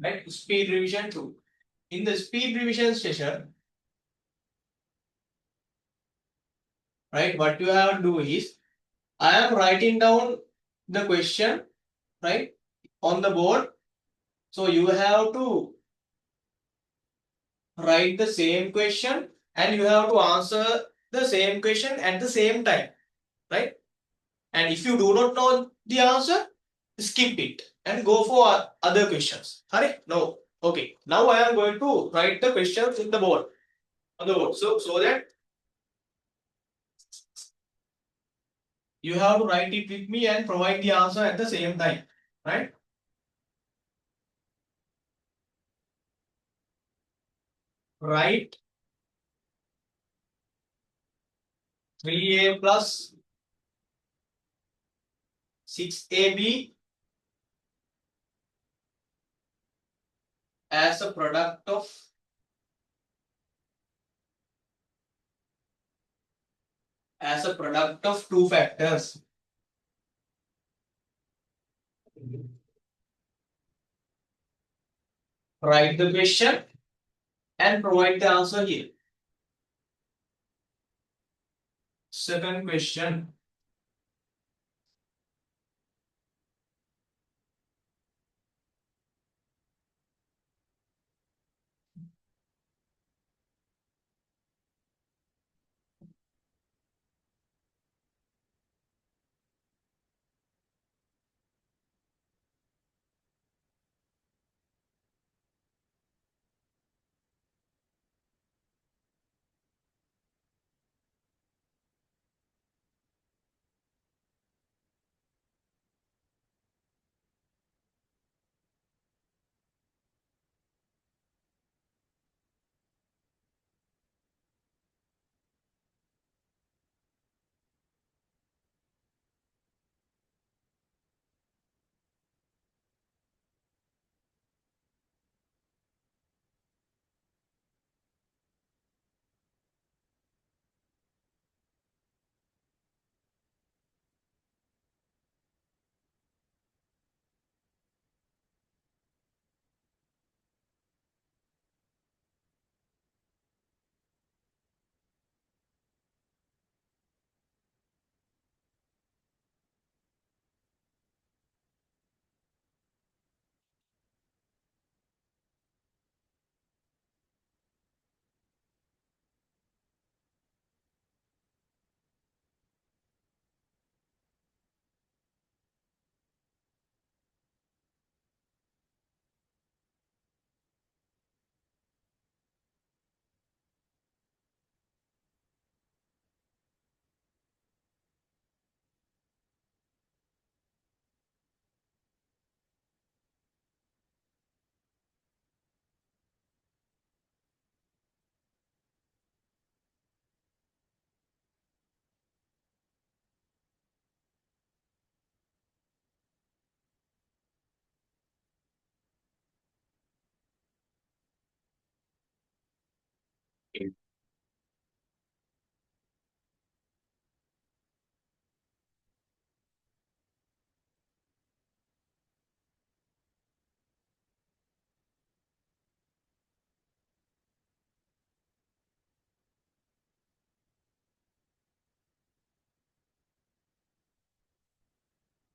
Like speed revision 2. In the speed revision session, right, what you have to do is, I am writing down the question, right, on the board. So you have to write the same question and you have to answer the same question at the same time, right? And if you do not know the answer, skip it and go for other questions. Hurry? No. Okay. Now I am going to write the questions in the board. On the board. So that you have to write it with me and provide the answer at the same time. Right? Write 3a plus 6ab as a product of two factors. Write the question and provide the answer here. Second question.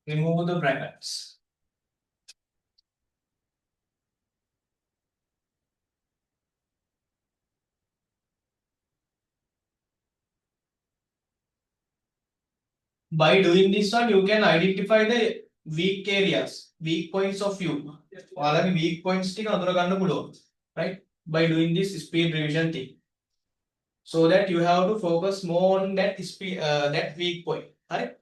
Remove the brackets. By doing this one, you can identify the weak areas, weak points of view. ඔයාලගේ weak points ටික අඳුර ගන්න පුළුවන්. Right? By doing this speed revision thing. So that you have to focus more on that weak point. Right?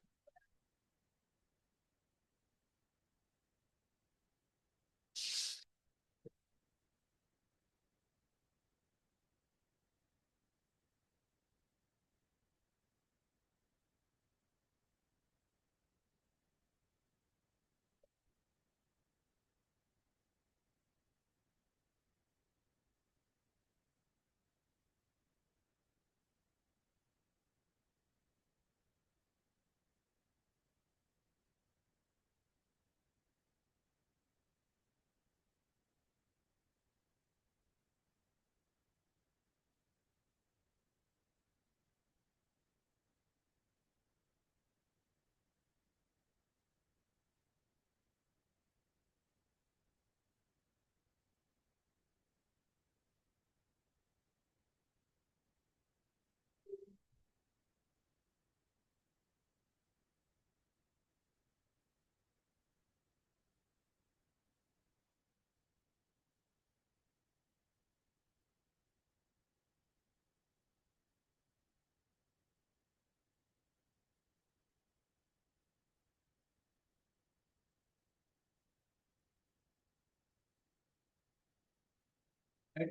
Right?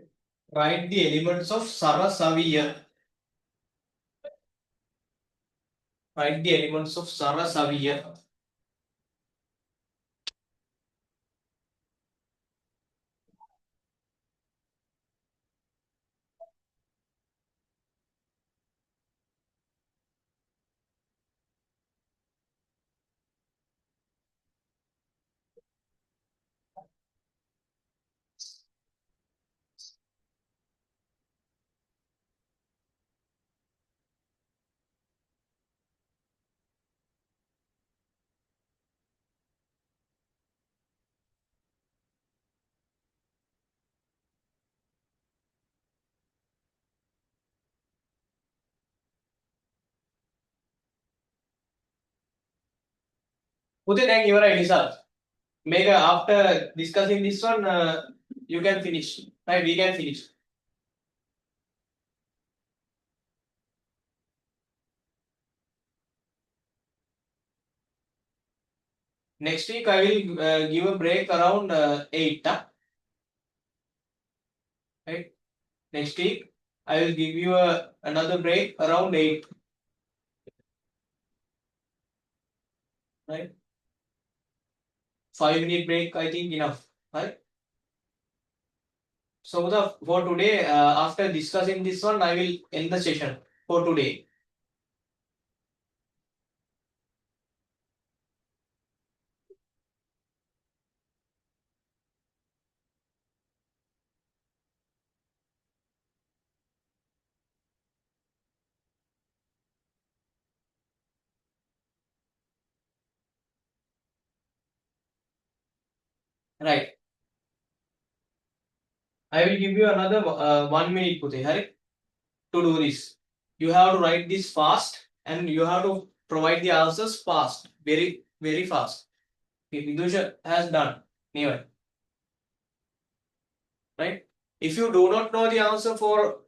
Write the elements of Sarasaviya. Write the elements of Sarasaviya. Putih, thank you. Right, Nisal. Make after discussing this one, you can finish. Right, we can finish. Next week I will give a break around 8. Right. Next week I will give you another break around 8. Right. 5-minute break, I think enough. Right. So for today, after discussing this one, I will end the session for today. Right. I will give you another 1 minute, Putih, right, to do this. You have to write this fast and you have to provide the answers fast, very, very fast. Vidusha has done. Never. Right? If you do not know the answer for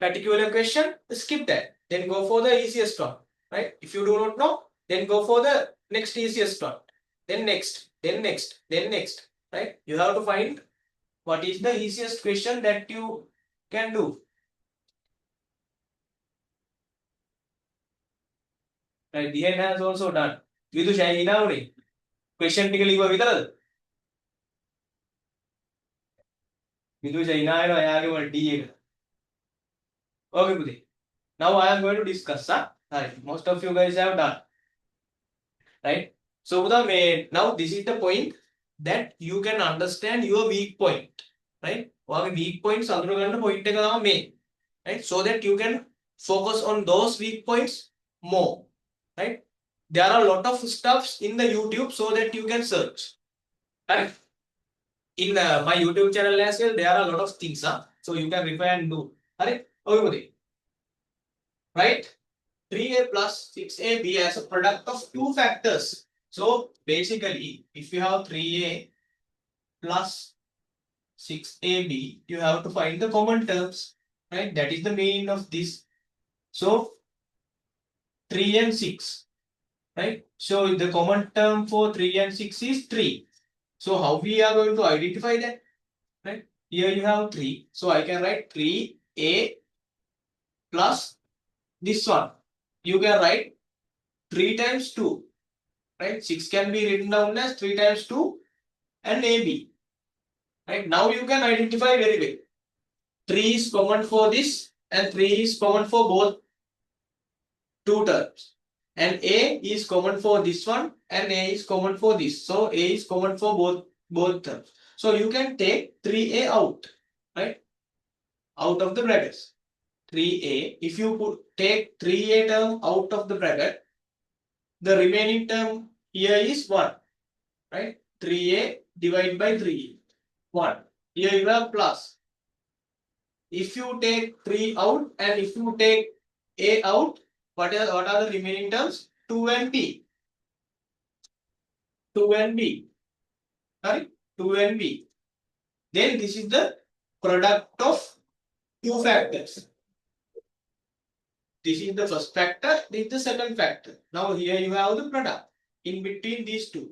particular question, skip that. Then go for the easiest one. Right? If you do not know, then go for the next easiest one. Then next, then next, then next. Right? You have to find what is the easiest question that you can do. Right? The hand has also done. Vidusha, hina uni. Question ටික ලිව්ව විතරද? Vidusha hina වෙනවා එයාගේම D එක. Okay, Putih. Now I am going to discuss. Right. Most of you guys have done. Right? So now this is the point that you can understand your weak point. Right? Or weak points point right? So that you can focus on those weak points more. Right? There are a lot of stuffs in the YouTube so that you can search. Right? In my YouTube channel as well, there are a lot of things. So you can refer and do. Right? Okay, right? 3a plus 6ab as a product of two factors. So basically, if you have 3a plus 6ab, you have to find the common terms, right? That is the meaning of this. So 3 and 6, right? So the common term for 3 and 6 is 3. So how we are going to identify that, right? Here you have 3. So I can write 3a plus this one. You can write 3 times 2. Right? 6 can be written down as 3 times 2 and AB. Right? Now you can identify very well. 3 is common for this and 3 is common for both two terms. And A is common for this one and A is common for this. So A is common for both terms. So you can take 3A out. Right? Out of the brackets. 3A. If you take 3A term out of the bracket, the remaining term here is 1. Right? 3a divided by 3, 1. Here you have plus. If you take 3 out and if you take a out, what are the remaining terms? 2 and b. 2 and b. Sorry, 2 and b. Then this is the product of two factors. This is the first factor, this is the second factor. Now here you have the product in between these two.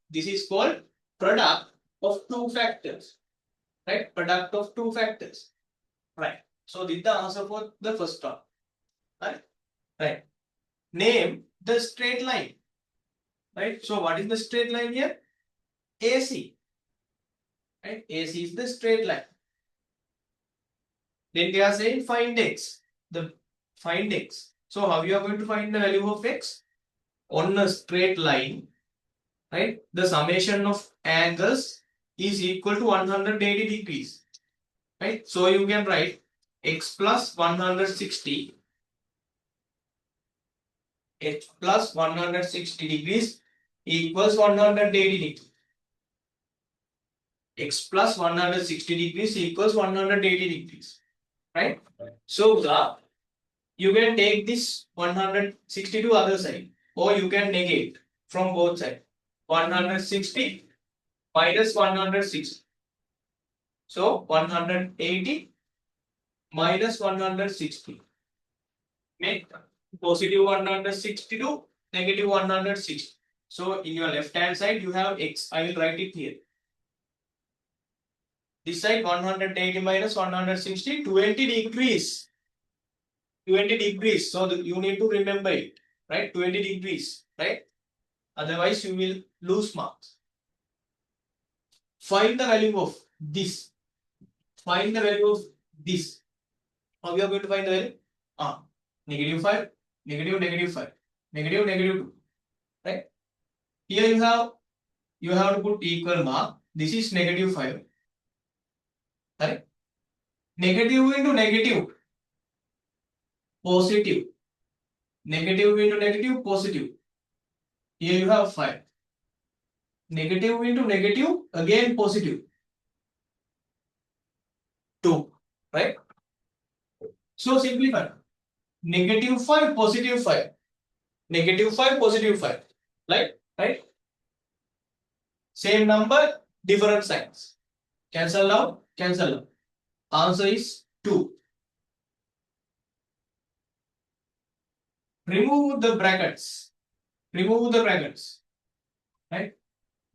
This is called product of two factors. right? Product of two factors, right? So this is the answer for the first one, right? Right. Name the straight line, right? So what is the straight line here? AC, right? AC is the straight line. Then they are saying find x. The find x. So how you are going to find the value of x? On a straight line, right? The summation of angles is equal to 180 degrees, right? So you can write x plus 160, x plus 160 degrees equals 180 degrees. X plus 160 degrees equals 180 degrees, right? So you can take this 160 to other side, or you can negate from both sides. 160 minus 160. So 180 minus 160. Make positive 160 to negative 160. So in your left hand side you have x. I will write it here. This side 180 minus 160, 20 degrees. 20 degrees. So you need to remember it, right? 20 degrees, right? Otherwise you will lose marks. Find the value of this. Find the value of this. How we are going to find the value? Negative 5, negative, negative 5, negative, negative 2, right? Here you have to put equal mark. This is negative 5, right? Negative into negative, positive. Negative into negative, positive. Here you have 5. Negative into negative, again positive. 2, right? So simplify. Negative 5, positive 5. Negative 5, positive 5. Right? Same number, different signs. Cancel out, cancel out. Answer is 2. Remove the brackets. Remove the brackets. Right?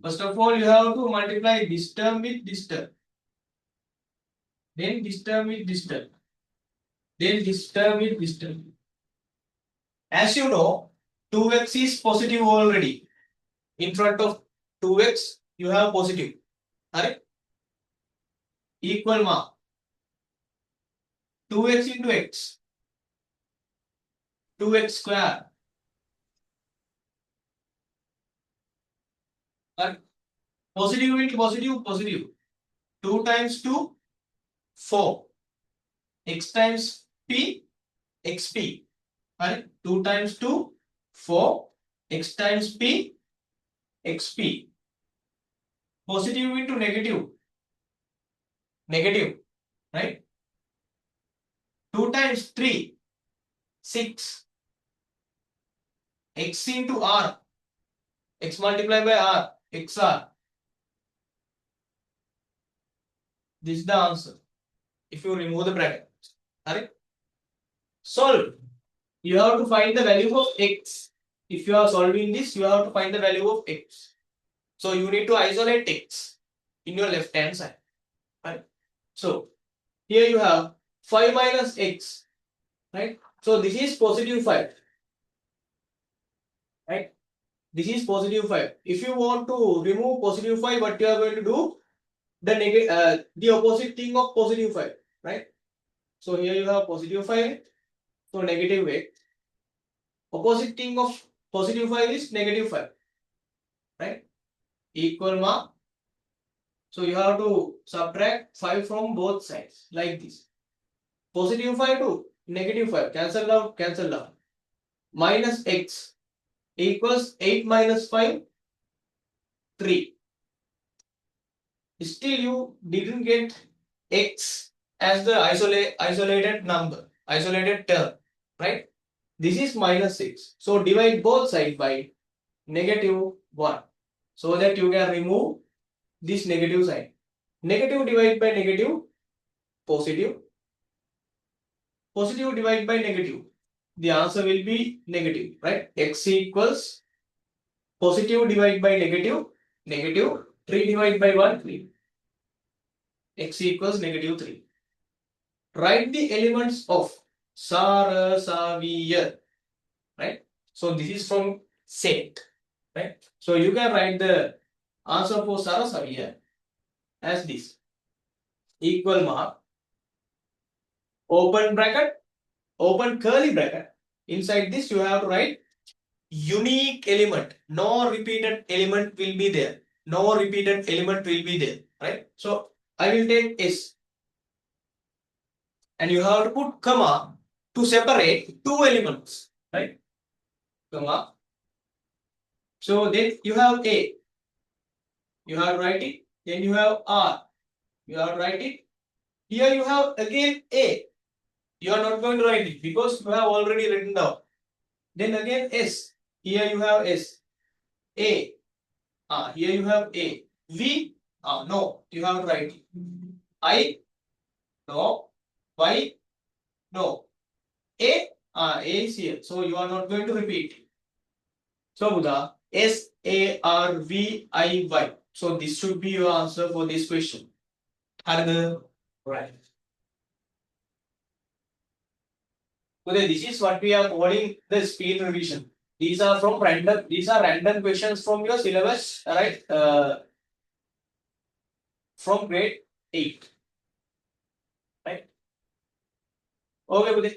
First of all, you have to multiply this term with this term. Then this term with this term. Then this term with this term. As you know, 2x is positive already. In front of 2x, you have positive. Correct? Equal mark. 2x into x. 2x square. Correct? Positive into positive, positive. 2 times 2, 4. X times p, xp. Correct? 2 times 2, 4. X times p, xp. Positive into negative. Negative. Right? 2 times 3, 6. X into r. X multiplied by r. xr. This is the answer. If you remove the bracket. Correct? Solve. You have to find the value of x. If you are solving this, you have to find the value of x. So you need to isolate x in your left hand side. Right? So here you have 5 minus x. Right? So this is positive 5. Right? This is positive 5. If you want to remove positive 5, what you are going to do? The opposite thing of positive 5. Right? So here you have positive 5. So negative 8. Opposite thing of positive 5 is negative 5. Right? Equal mark. So you have to subtract 5 from both sides like this. Positive 5 to negative 5. Cancel out, cancel out. Minus x equals 8 minus 5, 3. Still you didn't get x as the isolated number, isolated term, right? This is minus 6. So divide both sides by negative 1 so that you can remove this negative sign. Negative divided by negative, positive. Positive divided by negative. The answer will be negative, right? X equals positive divided by negative, negative. 3 divided by 1, 3. x equals -3. Write the elements of Sarasaviya. Right? So this is from set. Right? So you can write the answer for Sarasaviya as this. Equal mark, open bracket, open curly bracket. Inside this you have to write unique element. No repeated element will be there. No repeated element will be there. Right? So I will take S. And you have to put comma to separate two elements. Right? Comma. So then you have A. You have to write it. Then you have R. You have to write it. Here you have again A. You are not going to write it because you have already written down. Then again S. Here you have S. A. Here you have A. V. No. You have to write it. I. No. Y. No. A. A is here. So you are not going to repeat. So Buddha. SARVIY. So this should be your answer for this question. Right. So this is what we are calling the speed revision. These are from random. These are random questions from your syllabus, right? From grade 8, right? Okay, Budhi.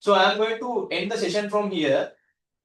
So I am going to end the session from here.